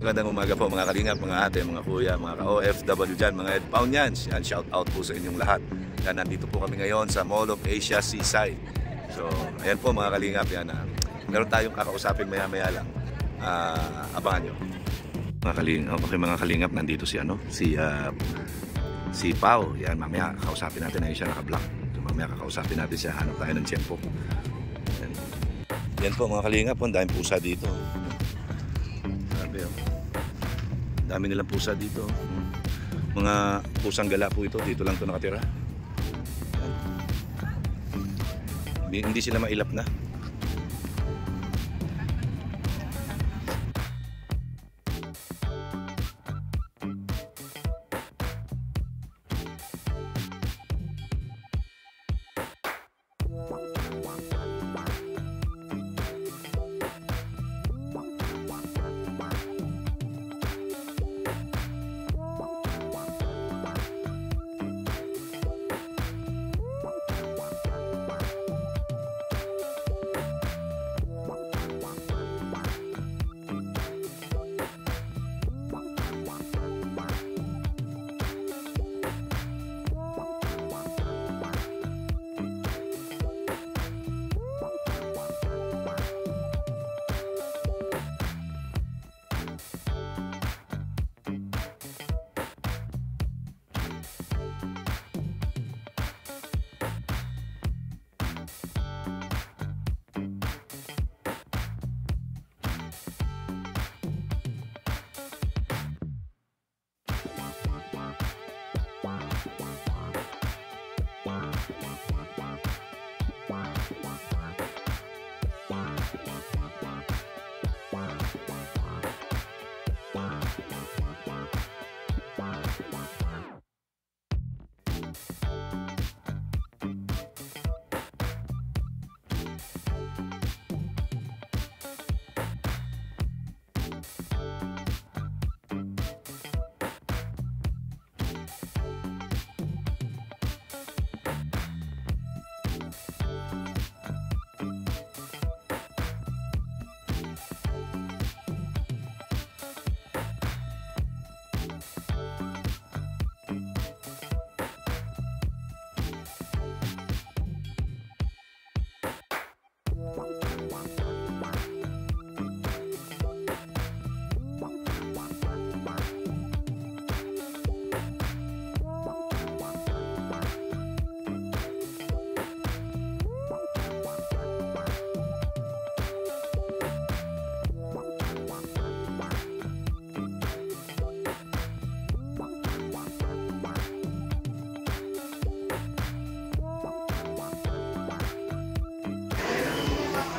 Magandang umaga po mga kalingap, mga ate, mga kuya, mga ka-OFW dyan, mga EDPound yan. Yan, shout out po sa inyong lahat. Yan, nandito po kami ngayon sa Mall of Asia Seaside. So, ayan po mga kalingap yan. Meron tayong kakausapin maya-maya lang. Abangan nyo. Mga kalingap, nandito si si Pao. Yan, mamaya kakausapin natin na siya naka-block. So, mamaya kakausapin natin siya, hanap tayo ng tiyempo. Yan po mga kalingap, ang daming pusa dito. Sabi dami nilang pusa dito. Mga pusang gala po ito, dito lang ito nakatira. Hindi sila mailap na.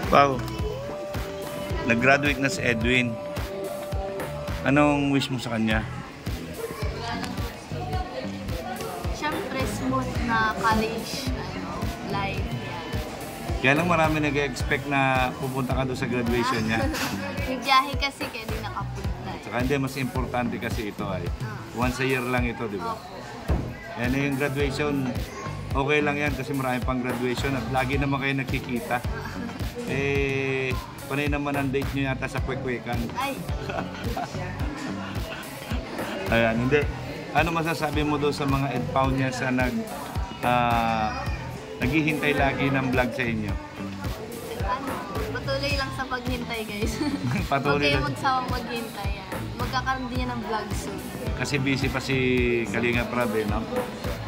Wow, nag-graduate na si Edwin. Anong wish mo sa kanya? Siyempre, smooth na college life yan. Kaya lang marami nag-expect na pupunta ka doon sa graduation niya. Nagbiyahe kasi kaya di nakapunta. Saka hindi, mas importante kasi ito ay once a year lang ito, di ba? Yan yung graduation, okay lang yan kasi marami pang graduation at lagi naman kayo nakikita. Panay naman ang date nyo yata sa kwek-kwekan. Ay! Ayan, hindi. Ano masasabi mo doon sa mga EDPound niya sa naghihintay lagi ng vlog sa inyo? Patuloy lang sa paghintay, guys. Patuloy lang. Huwag kayo magsawang maghintay. Magkakaroon din yan ng vlog soon. Kasi busy pa si Kalinga Prab, no?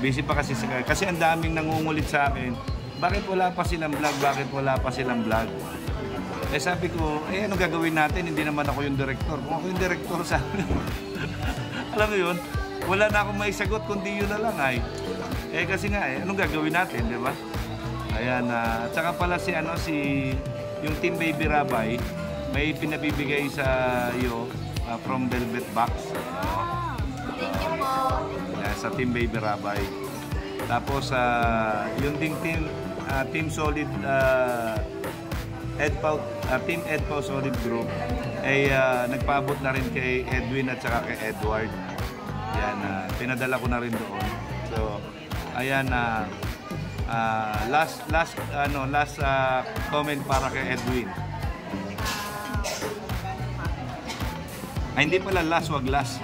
Busy pa kasi kasi ang daming nangungulit sa akin. Bakit wala pa silang vlog? Bakit wala pa silang vlog? Sabi ko, ano gagawin natin? Hindi naman ako yung director. Kung ako yung director sa alam mo yun, wala na akong maisagot kundi yun na lang ay. Kasi nga, anong gagawin natin, di ba? Ayan, tsaka pala yung Team Baby Rabay, may pinabibigay sa iyo from Velvet Box. Thank you po. Sa Team Baby Rabay. Tapos, yung ding Team Solid Team EDPound Solid Group ay nagpaabot na rin kay Edwin at saka kay Edward. Yan, pinadala ko na rin doon. So, ayan, last comment para kay Edwin. Ayun. Hindi pala last, wag last.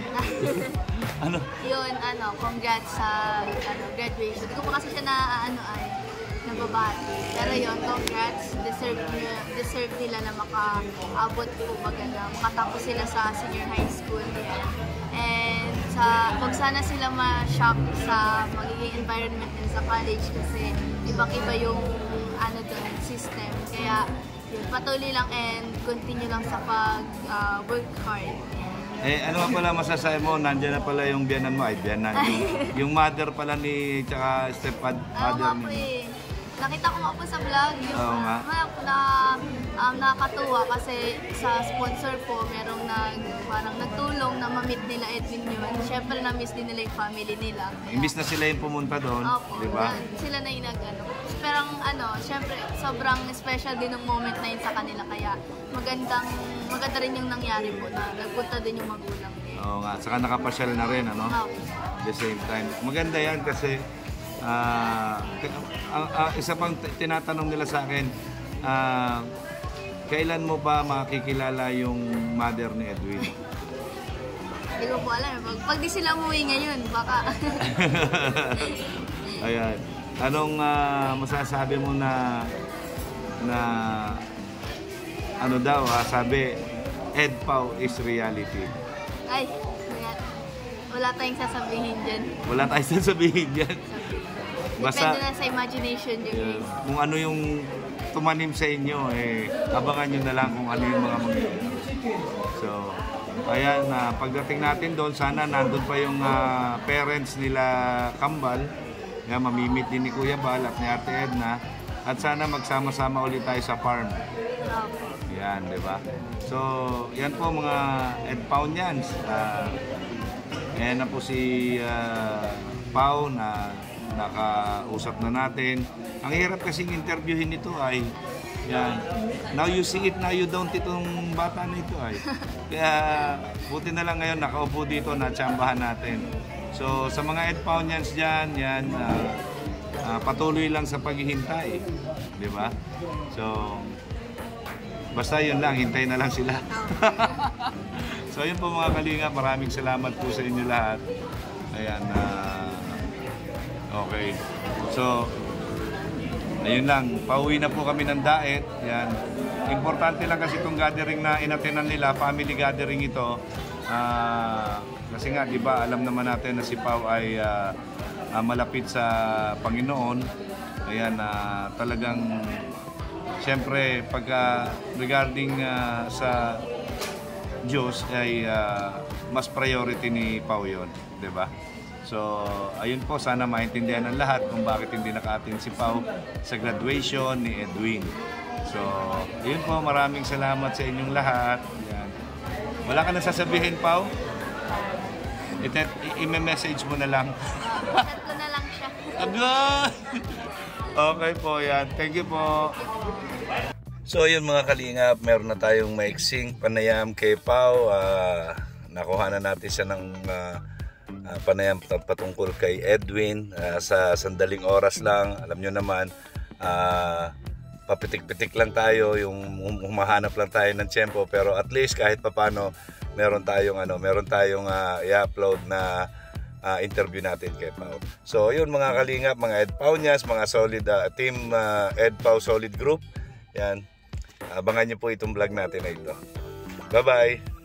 Ano? Yun, congrats sa graduation. Hindi ko pa kasi siya nababati. Pero yun, congrats. Deserve nila na makaabot po na makatapos sila sa senior high school. Yan. And wag sana sila ma-shock sa magiging environment nila sa college kasi ibang-iba yung doon, system. Kaya yun, patuloy lang and continue lang sa work hard. Ano nga pala masasabi mo? Nandiyan na pala yung biyanan mo. Ay, biyanan. Yung mother pala ni, tsaka stepfather ni. Nakita ko nga po sa vlog yung nakakatuwa kasi sa sponsor po merong parang nagtulong na ma-meet nila Edwin yun. Siyempre na-miss din nila yung family nila. Imbis na sila yung pumunta doon, di ba? Sila na yung Pero siyempre sobrang special din yung moment na yun sa kanila kaya maganda rin yung nangyari po na nagpunta din yung magulang niya. Oo nga, saka nakapasyal na rin, ano? At the same time. Maganda yan kasi isa pang tinatanong nila sa akin, kailan mo ba makikilala yung mother ni Edwin? Hindi ko po alam. Pag di sila umuwi ngayon, baka. Ayan. Anong masasabi mo na ano daw, sabi, Ed Pao is reality? Ay, wala tayong sasabihin dyan. Wala tayong sasabihin dyan. Depende na sa imagination nyo. Kung ano yung tumanim sa inyo, abangan nyo na lang kung ano yung mga mangyayari. So, ayan, pagdating natin doon, sana nandun pa yung parents nila Kambal. Yan, mamimit din ni Kuya Bal at ni Ate Edna. At sana magsama-sama ulit tayo sa farm. Yan, di ba? So, yan po mga Edpaunians. Ayan na po si Pao na nakausap na natin. Ang hirap kasing interviewin nito ay yan. Now you see it, now you don't itong bata na ito ay. Kaya buti na lang ngayon nakaupo dito na tsambahan natin. So sa mga Edpaunians dyan, yan, patuloy lang sa paghihintay. Di ba? So basta yun lang, hintay na lang sila. So yun po mga kalinga, maraming salamat po sa inyo lahat. Ayan, okay. So, ayun lang, pauwi na po kami ng Daet. Yan. Importante lang kasi itong gathering na inatenan nila, family gathering ito. Kasi nga, di ba, alam naman natin na si Pao ay malapit sa Panginoon. Ayan, talagang, siyempre, regarding sa Diyos ay mas priority ni Pao yun, di ba? So, ayun po, sana maintindihan ng lahat kung bakit hindi naka-attend si Pao sa graduation ni Edwin. So, ayun po, maraming salamat sa inyong lahat. Yan. Wala ka na sasabihin, Pao? I-message mo na lang. Chat ko na lang siya. Agad! Okay po, yan. Thank you po. So, yun mga kalingap, meron na tayong maiksing panayam kay Pao. Nakuha na natin siya ng panayam patungkol kay Edwin sa sandaling oras lang. Alam nyo naman, papitik-pitik lang tayo, yung humahanap lang tayo ng tiyempo, pero at least kahit papano meron tayong i-upload na interview natin kay Pao. So yun mga kalingap, mga Edpaunians, mga solid team Edpao Solid Group. Yan. Abangan nyo po itong vlog natin na ito. Bye-bye!